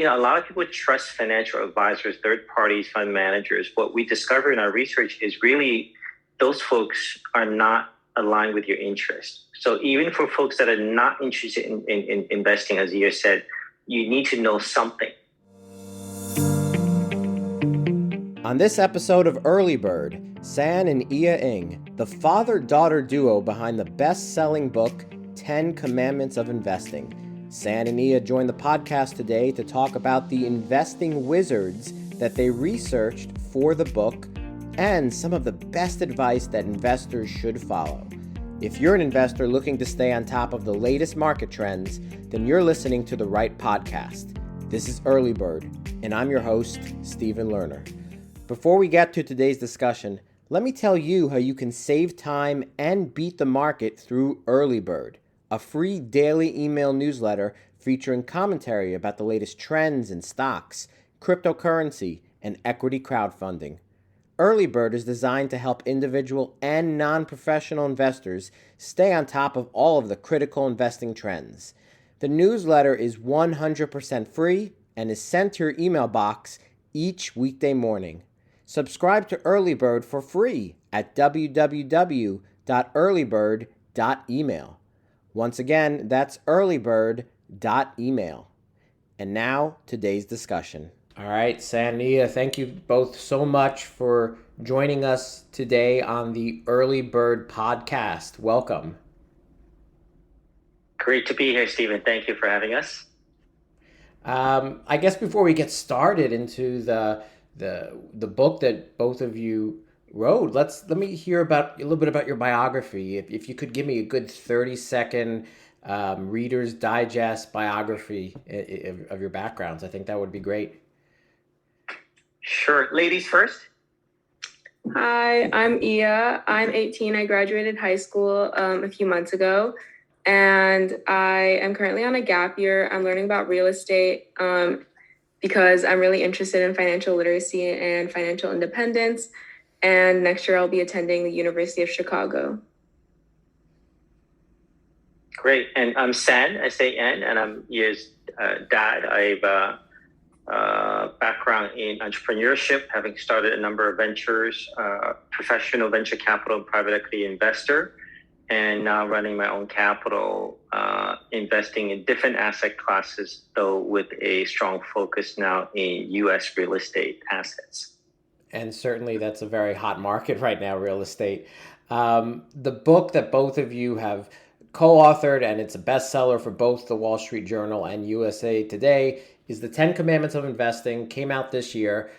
a lot of people trust financial advisors, third parties, fund managers. What we discover in our research is really those folks are not aligned with your interest. So even for folks that are not interested in investing, as you said, you need to know something. On this episode of Early Bird, San and Ia Ng, the father-daughter duo behind the best-selling book, 10 Commandments of Investing. San and Ia joined the podcast today to talk about the investing wizards that they researched for the book and some of the best advice that investors should follow. If you're an investor looking to stay on top of the latest market trends, then you're listening to the right podcast. This is Early Bird, and I'm your host, Stephen Lerner. Before we get to today's discussion, let me tell you how you can save time and beat the market through Early Bird, a free daily email newsletter featuring commentary about the latest trends in stocks, cryptocurrency, and equity crowdfunding. Early Bird is designed to help individual and non-professional investors stay on top of all of the critical investing trends. The newsletter is 100% free and is sent to your email box each weekday morning. Subscribe to Early Bird for free at www.earlybird.email. Once again, that's earlybird.email. And now, today's discussion. All right, San and Ia, thank you both so much for joining us today on the Early Bird podcast. Welcome. Great to be here, Stephen. Thank you for having us. I guess before we get started into the book that both of you wrote, let me hear about a little bit about your biography. If you could give me a good 30-second Reader's Digest biography of your backgrounds, I think that would be great. Sure. Ladies first. Hi, I'm Ia. I'm 18. I graduated high school a few months ago, and I am currently on a gap year. I'm learning about real estate because I'm really interested in financial literacy and financial independence. And next year I'll be attending the University of Chicago. Great. And I'm San, S-A-N, and I'm Ia's dad. I have background in entrepreneurship, having started a number of ventures, professional venture capital and private equity investor, and now running my own capital, investing in different asset classes, though with a strong focus now in U.S. real estate assets. And certainly that's a very hot market right now, real estate. The book that both of you have co-authored, and it's a bestseller for both the Wall Street Journal and USA Today, is The 10 Commandments of Investing, came out this year.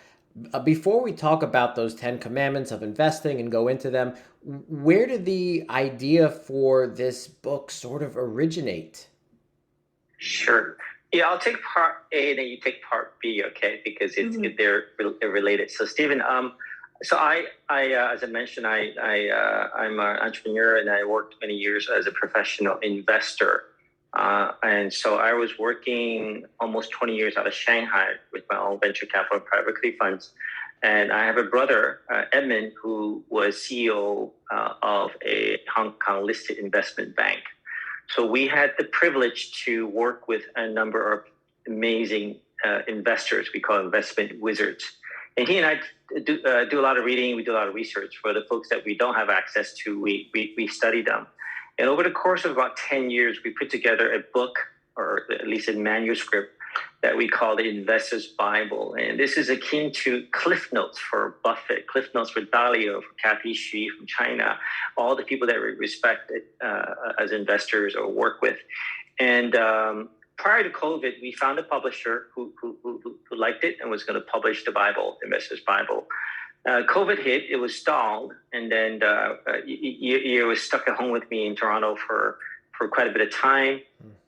Before we talk about those 10 Commandments of Investing and go into them, where did the idea for this book sort of originate? Sure. Yeah, I'll take part A and then you take part B, okay? Because they're related. So, Stephen, so I as I mentioned, I'm an entrepreneur and I worked many years as a professional investor. And so I was working almost 20 years out of Shanghai with my own venture capital and private equity funds. And I have a brother, Edmund, who was CEO of a Hong Kong listed investment bank. So we had the privilege to work with a number of amazing investors we call investment wizards. And he and I do a lot of reading. We do a lot of research. For the folks that we don't have access to, we study them. And over the course of about 10 years, we put together a book, or at least a manuscript, that we call the Investor's Bible. And this is akin to Cliff Notes for Buffett, Cliff Notes for Dalio, for Kathy Xu from China, all the people that we respect as investors or work with. And prior to COVID, we found a publisher who liked it and was going to publish the Bible, the Investor's Bible. COVID hit, it was stalled, and then Ia was stuck at home with me in Toronto for quite a bit of time.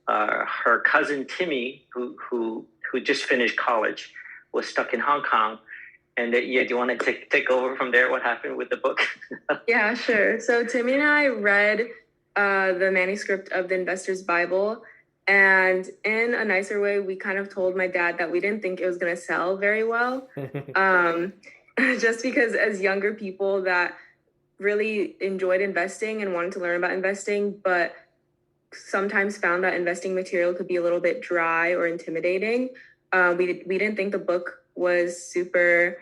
Her cousin Timmy, who just finished college, was stuck in Hong Kong. And Ia, do you want to take over from there? What happened with the book? Yeah, sure. So Timmy and I read the manuscript of the Investor's Bible. And in a nicer way, we kind of told my dad that we didn't think it was going to sell very well. Just because as younger people that really enjoyed investing and wanted to learn about investing, but sometimes found that investing material could be a little bit dry or intimidating, We didn't think the book was super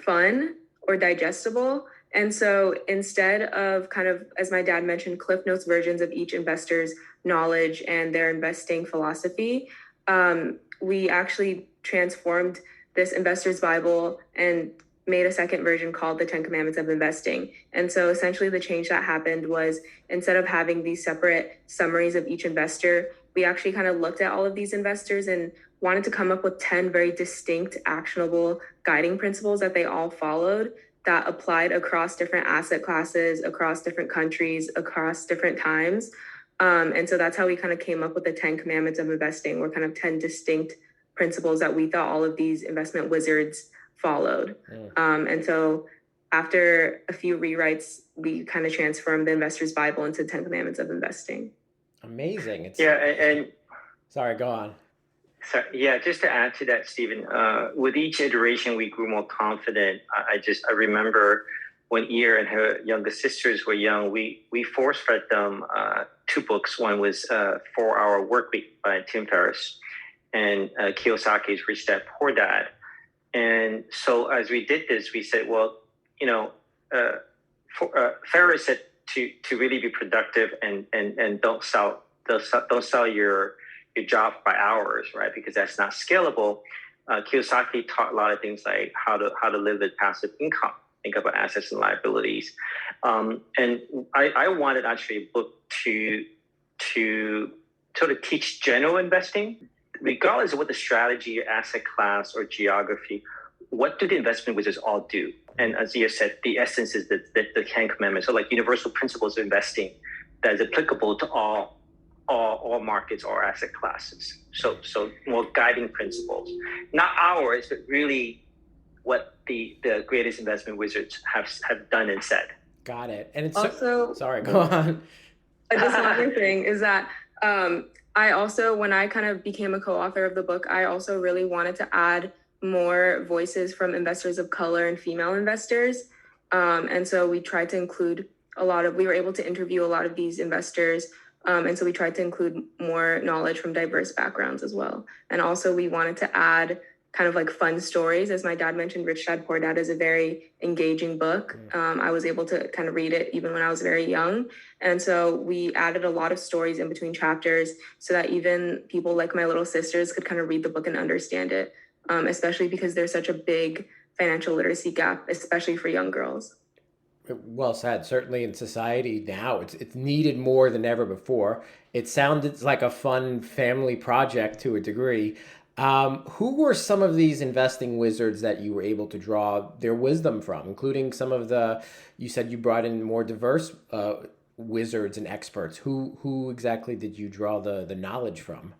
fun or digestible. And so instead of kind of, as my dad mentioned, Cliff Notes versions of each investor's knowledge and their investing philosophy, we actually transformed this investor's Bible and made a second version called the 10 Commandments of Investing. And so essentially the change that happened was, instead of having these separate summaries of each investor, we actually kind of looked at all of these investors and wanted to come up with 10 very distinct, actionable guiding principles that they all followed, that applied across different asset classes, across different countries, across different times. And so that's how we kind of came up with the 10 Commandments of Investing, or kind of 10 distinct principles that we thought all of these investment wizards followed. And so after a few rewrites, we kind of transformed the Investor's Bible into 10 Commandments of Investing. Amazing. And sorry, go on. So, yeah, just to add to that, Stephen, with each iteration, we grew more confident. I remember when Ia and her younger sisters were young, we force-fed them two books. One was 4-Hour Workweek by Tim Ferriss, and Kiyosaki's Rich Dad, Poor Dad. And so as we did this, we said, well, Ferriss said to really be productive and don't sell your job by hours, right? Because that's not scalable. Kiyosaki taught a lot of things like how to live with passive income, think about assets and liabilities. And I wanted actually a book to sort of teach general investing, regardless of what the strategy, asset class, or geography. What do the investment wizards all do? And as you said, the essence is the 10 Commandments, so like universal principles of investing that is applicable to all markets or asset classes. So more guiding principles, not ours, but really what the greatest investment wizards have done and said. Got it. And it's also, sorry, go on. Just another thing is that I also, when I kind of became a co-author of the book, I also really wanted to add more voices from investors of color and female investors. And so we tried to include we were able to interview a lot of these investors. And so we tried to include more knowledge from diverse backgrounds as well. And also we wanted to add kind of like fun stories. As my dad mentioned, Rich Dad, Poor Dad is a very engaging book. I was able to kind of read it even when I was very young. And so we added a lot of stories in between chapters so that even people like my little sisters could kind of read the book and understand it, especially because there's such a big financial literacy gap, especially for young girls. Well said. Certainly in society now, it's needed more than ever before. It sounded like a fun family project to a degree. Who were some of these investing wizards that you were able to draw their wisdom from, including some of you said you brought in more diverse wizards and experts. Who exactly did you draw the knowledge from?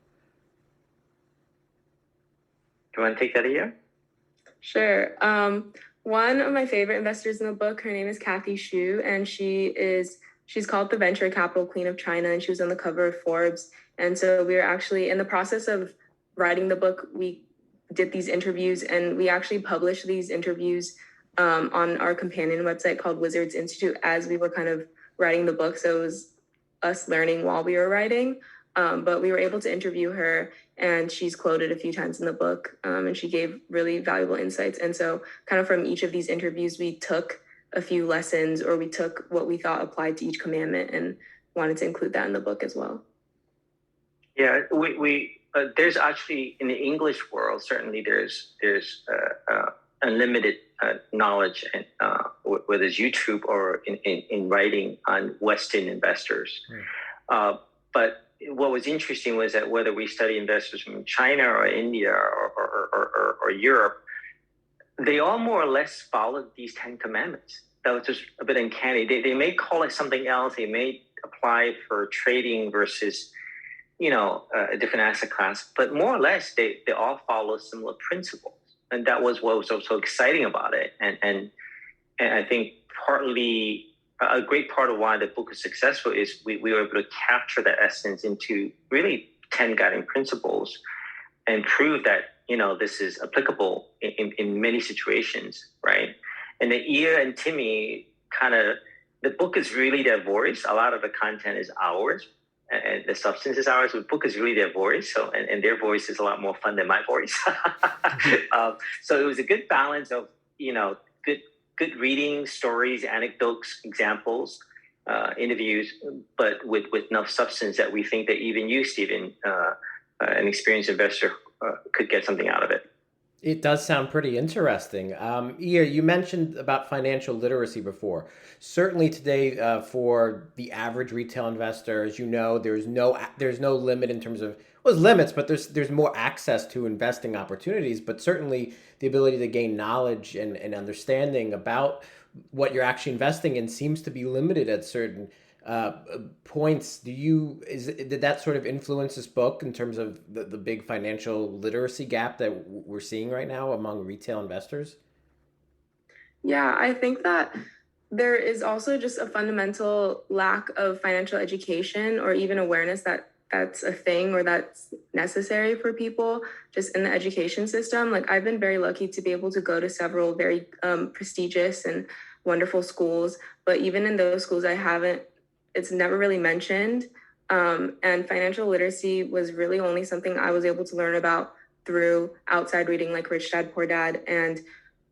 Do you want to take that, Ia? Sure. One of my favorite investors in the book, her name is Kathy Xu, and she's called the venture capital queen of China, and she was on the cover of Forbes. And so we were actually in the process of writing the book. We did these interviews, and we actually published these interviews on our companion website called Wizards Institute as we were kind of writing the book. So it was us learning while we were writing. But we were able to interview her, and she's quoted a few times in the book, and she gave really valuable insights. And so kind of from each of these interviews, we took a few lessons, or we took what we thought applied to each commandment and wanted to include that in the book as well. Yeah, we there's actually, in the English world, certainly there's unlimited knowledge, and whether it's YouTube or in writing on Western investors. But what was interesting was that whether we study investors from China or India or Europe, they all more or less followed these 10 Commandments. That was just a bit uncanny. They may call it something else. They may apply for trading versus, a different asset class, but more or less they all follow similar principles. And that was what was so exciting about it. And I think partly a great part of why the book is successful is we were able to capture that essence into really 10 guiding principles and prove that, this is applicable in many situations, right? And then Ia and Timmy the book is really their voice. A lot of the content is ours. and the substances are. So the book is really their voice. So and their voice is a lot more fun than my voice. So it was a good balance of good reading, stories, anecdotes, examples, interviews, but with enough substance that we think that even you, Stephen, an experienced investor, could get something out of it. It does sound pretty interesting. Ia, you mentioned about financial literacy before. Certainly today, for the average retail investor, as you know, there's no limit in terms of, well, there's limits, but there's more access to investing opportunities. But certainly the ability to gain knowledge and understanding about what you're actually investing in seems to be limited at certain points. Did that sort of influence this book in terms of the big financial literacy gap that we're seeing right now among retail investors? Yeah, I think that there is also just a fundamental lack of financial education or even awareness that that's a thing or that's necessary for people just in the education system. Like I've been very lucky to be able to go to several very prestigious and wonderful schools, but even in those schools, it's never really mentioned. And financial literacy was really only something I was able to learn about through outside reading like Rich Dad, Poor Dad. And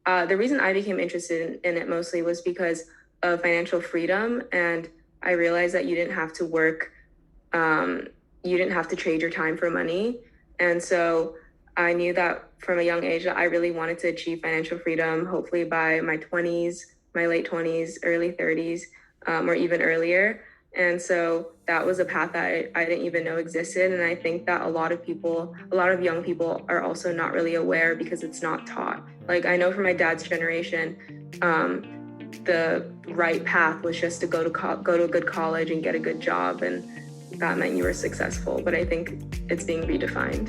the reason I became interested in it mostly was because of financial freedom. And I realized that you didn't have to work, you didn't have to trade your time for money. And so I knew that from a young age that I really wanted to achieve financial freedom, hopefully by my 20s, my late 20s, early 30s, or even earlier. And so that was a path that I didn't even know existed. And I think that a lot of young people are also not really aware because it's not taught. Like I know for my dad's generation, the right path was just to go to a good college and get a good job. And that meant you were successful. But I think it's being redefined.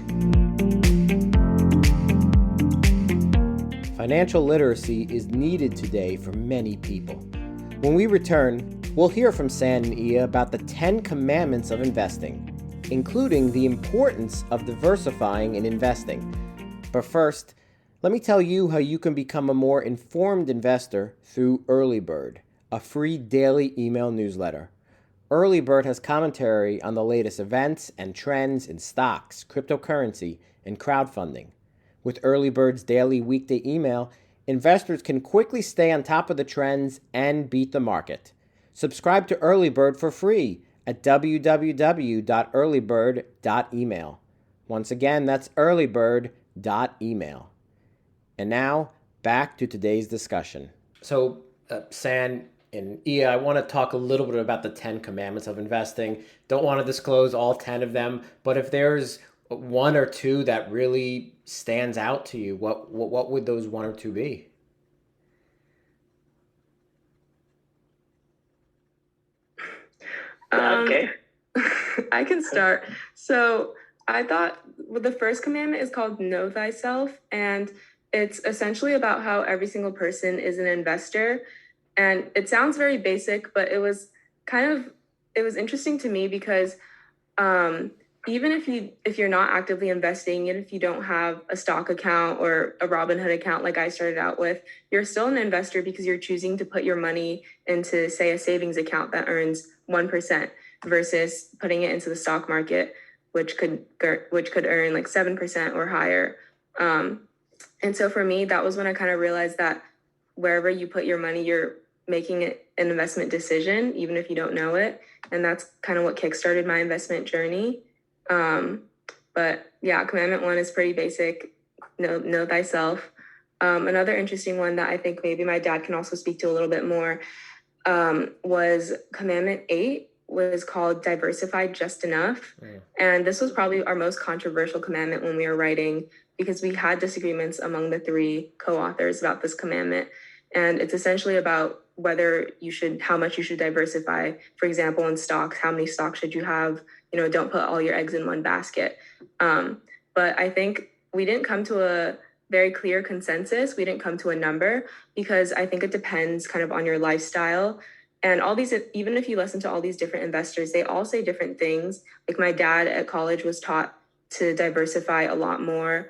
Financial literacy is needed today for many people. When we return, we'll hear from San and Ia about the 10 commandments of investing, including the importance of diversifying in investing. But first, let me tell you how you can become a more informed investor through Early Bird, a free daily email newsletter. Early Bird has commentary on the latest events and trends in stocks, cryptocurrency, and crowdfunding. With Early Bird's daily weekday email, investors can quickly stay on top of the trends and beat the market. Subscribe to Early Bird for free at www.earlybird.email. Once again, that's earlybird.email. And now, back to today's discussion. So, San and Ia, I want to talk a little bit about the 10 commandments of investing. Don't want to disclose all 10 of them, but if there's one or two that really stands out to you, what would those one or two be? Okay. I can start. So I thought the first commandment is called Know Thyself, and it's essentially about how every single person is an investor. And it sounds very basic, but it was interesting to me because even if you're not actively investing, even if you don't have a stock account or a Robinhood account like I started out with, you're still an investor because you're choosing to put your money into, say, a savings account that earns 1% versus putting it into the stock market, which could earn like 7% or higher. And so for me, that was when I kind of realized that wherever you put your money, you're making it an investment decision, even if you don't know it. And that's kind of what kickstarted my investment journey. But yeah, commandment 1 is pretty basic. Know thyself. Another interesting one that I think maybe my dad can also speak to a little bit more was commandment 8, was called diversify just enough. And this was probably our most controversial commandment when we were writing, because we had disagreements among the 3 co-authors about this commandment. And it's essentially about how much you should diversify. For example, in stocks, how many stocks should you have? Don't put all your eggs in one basket. But I think we didn't come to a very clear consensus. We didn't come to a number because I think it depends kind of on your lifestyle. And all these, even if you listen to all these different investors, they all say different things. Like my dad at college was taught to diversify a lot more.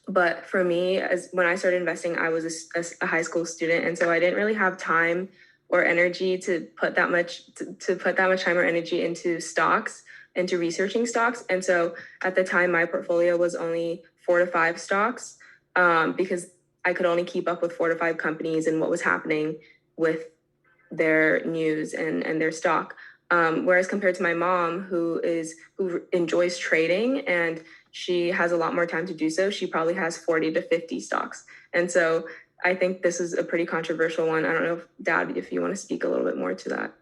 But for me, when I started investing, I was a high school student. And so I didn't really have time or energy to put that much time or energy into stocks, into researching stocks. And so at the time, my portfolio was only 4 to 5 stocks, because I could only keep up with 4 to 5 companies and what was happening with their news and their stock. Whereas compared to my mom, who enjoys trading and she has a lot more time to do so, she probably has 40 to 50 stocks. And so I think this is a pretty controversial one. I don't know, Dad, if you want to speak a little bit more to that.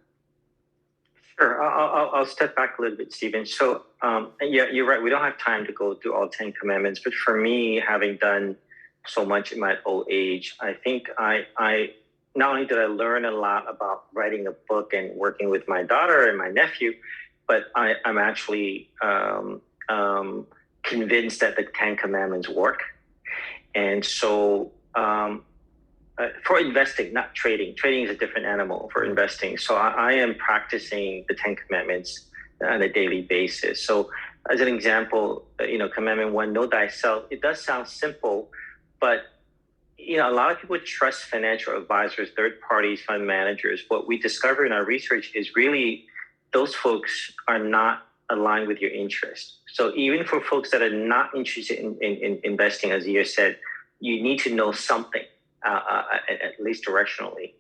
Sure. I'll step back a little bit, Stephen. So, yeah, you're right. We don't have time to go through all 10 commandments. But for me, having done so much in my old age, I think I not only did I learn a lot about writing a book and working with my daughter and my nephew, but I'm actually convinced that the 10 commandments work. And so for investing, not trading. Trading is a different animal for investing. So I am practicing the 10 commandments on a daily basis. So as an example, commandment 1, know thyself. It does sound simple, but a lot of people trust financial advisors, third parties, fund managers. What we discover in our research is really those folks are not aligned with your interest. So even for folks that are not interested in investing, as you said, you need to know something, at least directionally.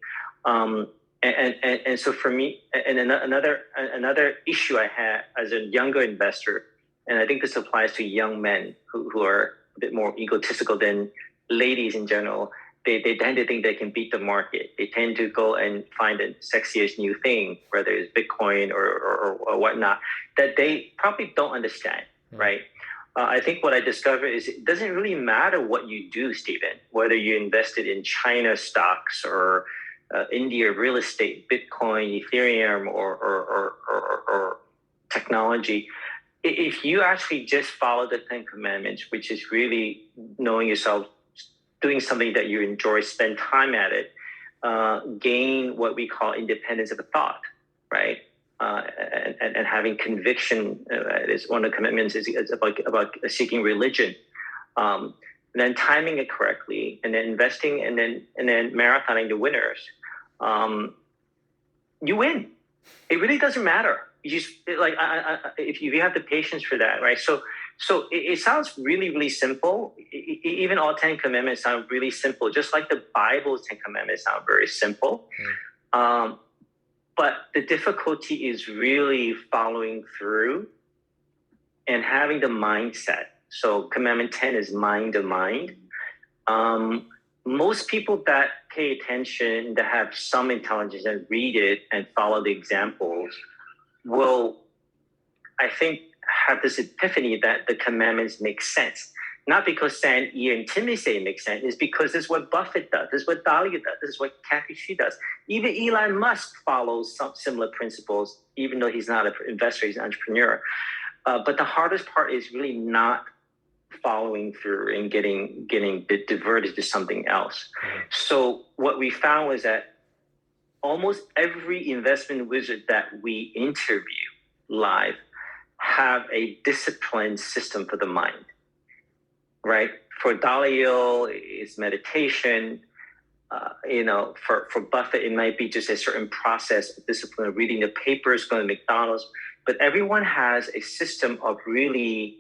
And so for me, and another issue I had as a younger investor, and I think this applies to young men who are a bit more egotistical than ladies in general, they tend to think they can beat the market. They tend to go and find the sexiest new thing, whether it's Bitcoin or whatnot, that they probably don't understand, right? I think what I discovered is it doesn't really matter what you do, Stephen, whether you invested in China stocks or India real estate, Bitcoin, Ethereum, or technology. If you actually just follow the 10 commandments, which is really knowing yourself, doing something that you enjoy, spend time at it, gain what we call independence of thought, right? And having conviction is one of the commitments is about seeking religion. Then timing it correctly, and then investing, and then marathoning the winners. You win. It really doesn't matter. You just if you have the patience for that, right? So it sounds really, really simple. Even all 10 commandments sound really simple, just like the Bible's 10 commandments sound very simple. But the difficulty is really following through and having the mindset. So commandment 10 is mind to mind. Most people that pay attention, that have some intelligence and read it and follow the examples will, I think, have this epiphany that the commandments make sense. Not because San, Ian, and Timmy say it makes sense, it's because this is what Buffett does, this is what Dahlia does, this is what Kathy Xu does. Even Elon Musk follows some similar principles, even though he's not an investor, he's an entrepreneur. But the hardest part is really not following through and getting diverted to something else. So what we found was that almost every investment wizard that we interview live have a disciplined system for the mind, right? For Dalio, it's meditation. For Buffett, it might be just a certain process of discipline of reading the papers, going to McDonald's. But everyone has a system of really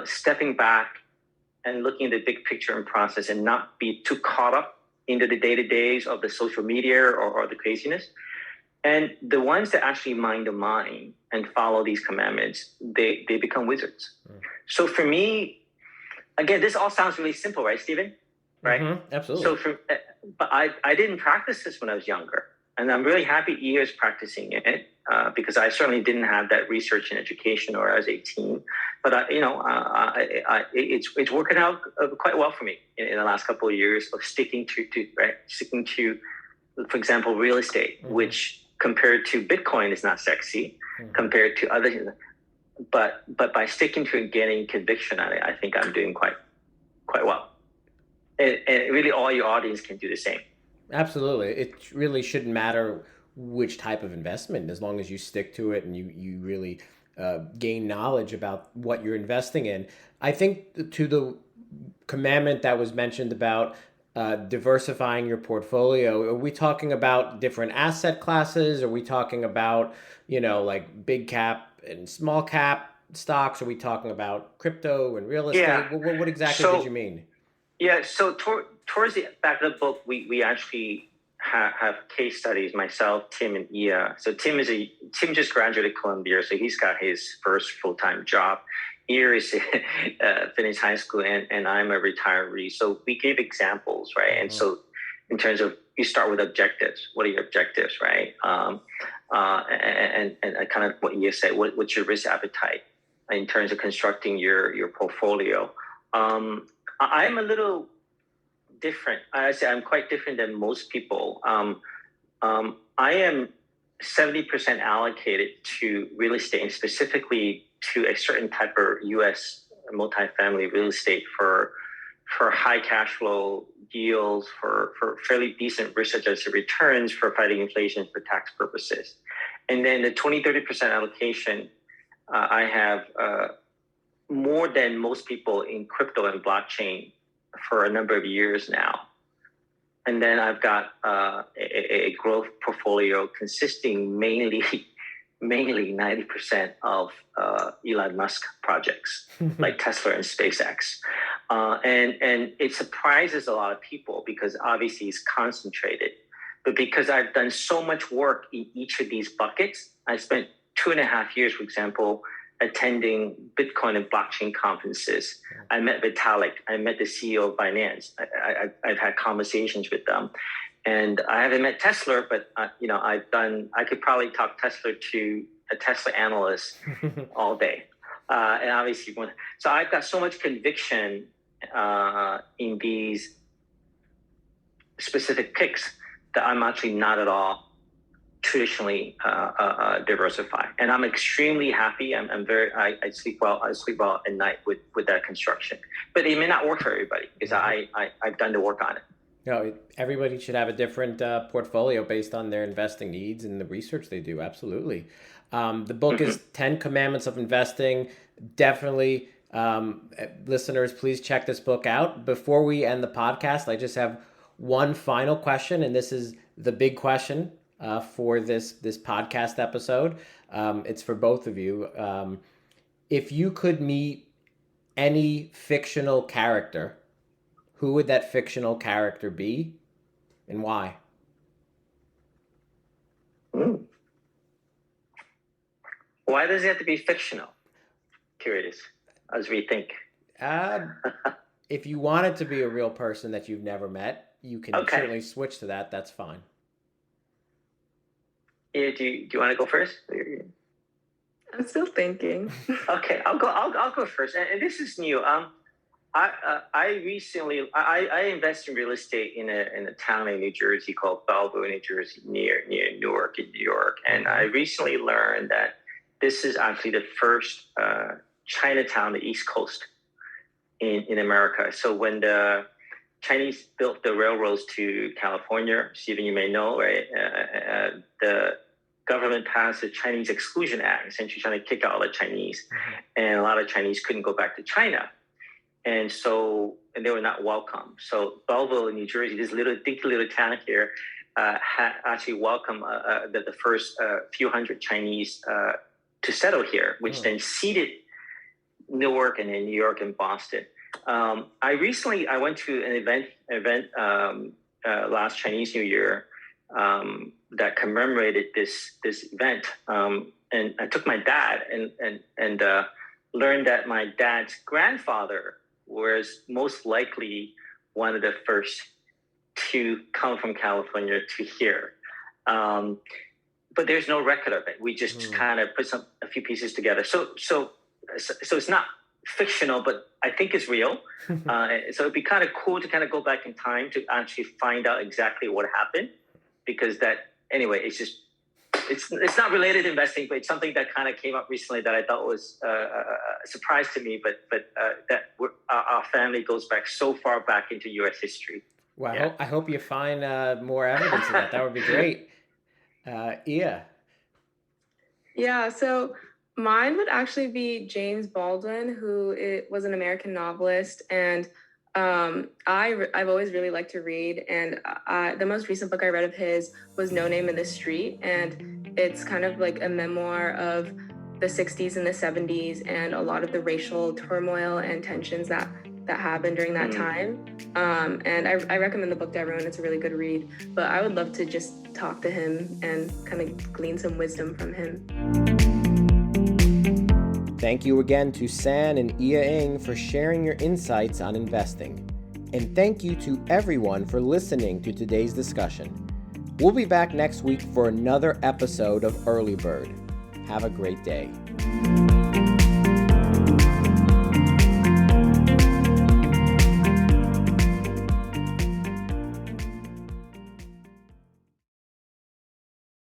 stepping back and looking at the big picture and process and not be too caught up into the day-to-days of the social media or the craziness. And the ones that actually mind the mind and follow these commandments, they become wizards. So for me, again, this all sounds really simple, right, Stephen? Right? Mm-hmm, absolutely. So but I didn't practice this when I was younger. And I'm really happy Ia is practicing it because I certainly didn't have that research and education or as a teen. But it's working out quite well for me in the last couple of years of sticking to, for example, real estate, which compared to Bitcoin is not sexy compared to other. But by sticking to it, getting conviction on it, I think I'm doing quite well. And really, all your audience can do the same. Absolutely. It really shouldn't matter which type of investment, as long as you stick to it and you really gain knowledge about what you're investing in. I think to the commandment that was mentioned about diversifying your portfolio? Are we talking about different asset classes? Are we talking about, like big cap and small cap stocks? Are we talking about crypto and real Yeah. estate? What exactly did you So mean? yeah. So towards the back of the book, we actually have case studies. Myself, Tim, and Ia. So Tim just graduated Columbia, so he's got his first full time job. Ia is finished high school, and I'm a retiree. So we gave examples, right? And Mhm. so in terms of you start with objectives. What are your objectives, right? And kind of what you say. What's your risk appetite in terms of constructing your portfolio? I'm a little different. I say I'm quite different than most people. I am 70% allocated to real estate, and specifically to a certain type of U.S. multifamily real estate for high cash flow deals, for fairly decent risk-adjusted returns, for fighting inflation, for tax purposes. And then the 20-30% allocation, I have more than most people in crypto and blockchain for a number of years now. And then I've got a growth portfolio consisting mainly 90% of Elon Musk projects like Tesla and SpaceX. And it surprises a lot of people because obviously it's concentrated. But because I've done so much work in each of these buckets, I spent 2.5 years, for example, attending Bitcoin and blockchain conferences. I met Vitalik. I met the CEO of Binance. I've had conversations with them. And I haven't met Tesla, but I could probably talk Tesla to a Tesla analyst all day. And obviously, so I've got so much conviction in these specific picks that I'm actually not at all traditionally diversified, and I'm extremely happy. I sleep well. I sleep well at night with that construction, but it may not work for everybody because I've done the work on it. No, everybody should have a different portfolio based on their investing needs and the research they do. Absolutely. The book is 10 Commandments of Investing. Definitely, listeners, please check this book out. Before we end the podcast, I just have one final question, and this is the big question for this podcast episode. It's for both of you. If you could meet any fictional character, who would that fictional character be, and why? Why does it have to be fictional? Curious, as we think. If you want it to be a real person that you've never met, you can certainly switch to that. That's fine. Yeah, do you want to go first? I'm still thinking. Okay, I'll go first. And this is new. I recently invest in real estate in a town in New Jersey called Belleville, New Jersey, near Newark in New York. And I recently learned that this is actually the first Chinatown, the East Coast in America. So when the Chinese built the railroads to California, Stephen, you may know, right? The government passed the Chinese Exclusion Act, essentially trying to kick out all the Chinese. And a lot of Chinese couldn't go back to China. And they were not welcome. So Belleville, New Jersey, this dinky little town here, actually welcomed the first few hundred Chinese to settle here, which then seeded Newark and then New York and Boston. I went to an event last Chinese New Year that commemorated this event, and I took my dad and learned that my dad's grandfather was most likely one of the first to come from California to here. But there's no record of it. We just kind of put a few pieces together. So it's not fictional, but I think it's real. So it'd be kind of cool to kind of go back in time to actually find out exactly what happened, because it's not related to investing, but it's something that kind of came up recently that I thought was a surprise to me. But that our family goes back so far back into U.S. history. Well, yeah. I hope you find more evidence of that. That would be great. Ia. Yeah, so mine would actually be James Baldwin, who was an American novelist, and I've always really liked to read, and the most recent book I read of his was No Name in the Street, and it's kind of like a memoir of the 60s and the 70s and a lot of the racial turmoil and tensions that happened during that time. And I recommend the book to everyone. It's a really good read, but I would love to just talk to him and kind of glean some wisdom from him. Thank you again to San and Ia Ing for sharing your insights on investing. And thank you to everyone for listening to today's discussion. We'll be back next week for another episode of Early Bird. Have a great day.